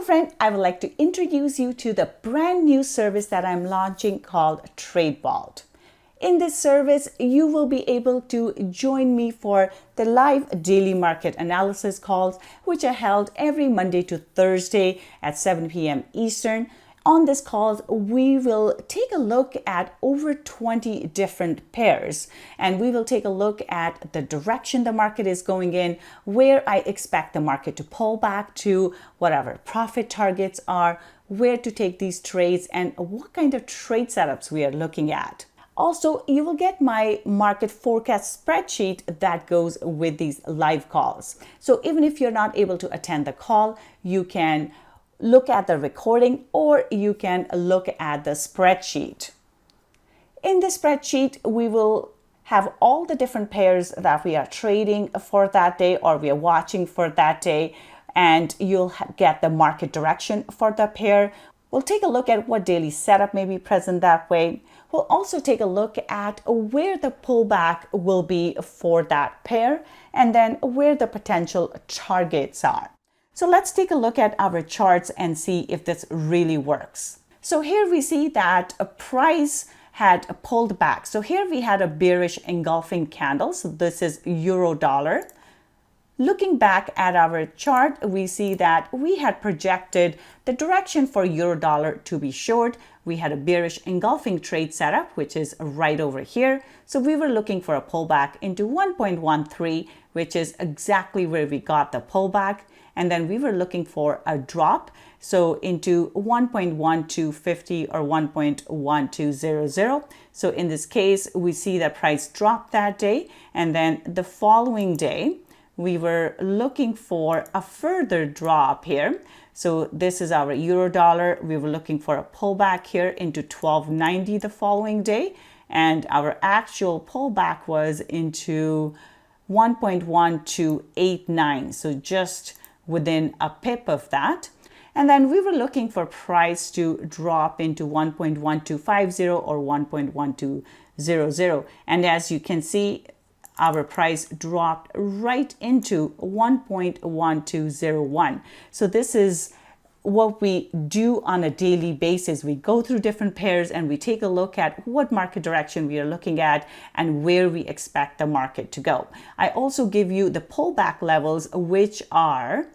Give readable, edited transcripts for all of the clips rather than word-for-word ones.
friend, I would like to introduce you to the brand new service that I'm launching called Trade Vault. In this service, you will be able to join me for the live daily market analysis calls, which are held every Monday to Thursday at 7 p.m. Eastern. On this call, we will take a look at over 20 different pairs, and we will take a look at the direction the market is going in, where I expect the market to pull back to, whatever profit targets are, where to take these trades, and what kind of trade setups we are looking at. Also, you will get my market forecast spreadsheet that goes with these live calls. So even if you're not able to attend the call, you can look at the recording or you can look at the spreadsheet. In the spreadsheet, we will have all the different pairs that we are trading for that day or we are watching for that day, and you'll get the market direction for the pair. We'll take a look at what daily setup may be present that way. We'll also take a look at where the pullback will be for that pair and then where the potential targets are. So let's take a look at our charts and see if this really works. So here we see that a price had pulled back. So here we had a bearish engulfing candle. So this is euro dollar. Looking back at our chart, we see that we had projected the direction for euro dollar to be short. We had a bearish engulfing trade setup, which is right over here. So we were looking for a pullback into 1.13, which is exactly where we got the pullback. And then we were looking for a drop, so into 1.1250 or 1.1200. So in this case, we see that price dropped that day. And then the following day, we were looking for a further drop here. So this is our euro dollar. We were looking for a pullback here into 1290 the following day. And our actual pullback was into 1.1289. So just within a pip of that. And then we were looking for price to drop into 1.1250 or 1.1200. And as you can see, our price dropped right into 1.1201. So this is what we do on a daily basis. We go through different pairs and we take a look at what market direction we are looking at and where we expect the market to go. I also give you the pullback levels, which are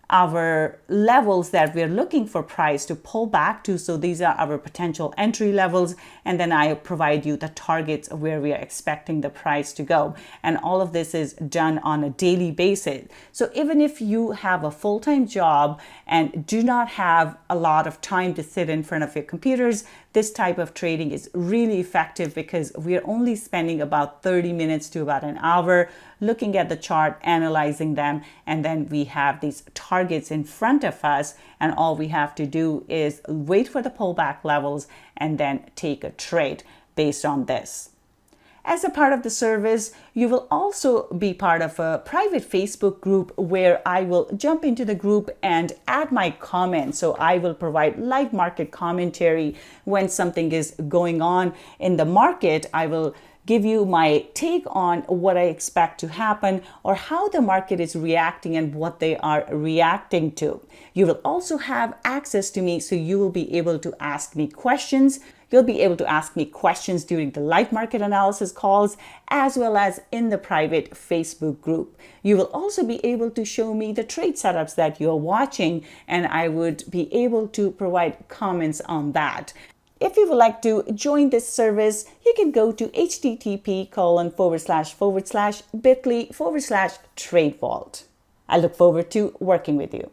our levels that we're looking for price to pull back to. So these are our potential entry levels. And then I provide you the targets of where we are expecting the price to go. And all of this is done on a daily basis. So even if you have a full-time job and do not have a lot of time to sit in front of your computers, this type of trading is really effective because we're only spending about 30 minutes to about an hour looking at the chart, analyzing them, and then we have these targets in front of us, and all we have to do is wait for the pullback levels and then take a trade based on this. As a part of the service, you will also be part of a private Facebook group where I will jump into the group and add my comments. So I will provide live market commentary when something is going on in the market. I will give you my take on what I expect to happen or how the market is reacting and what they are reacting to. You will also have access to me, so you will be able to ask me questions. You'll be able to ask me questions during the live market analysis calls, as well as in the private Facebook group. You will also be able to show me the trade setups that you're watching, and I would be able to provide comments on that. If you would like to join this service, you can go to http://bit.ly/Trade Vault. I look forward to working with you.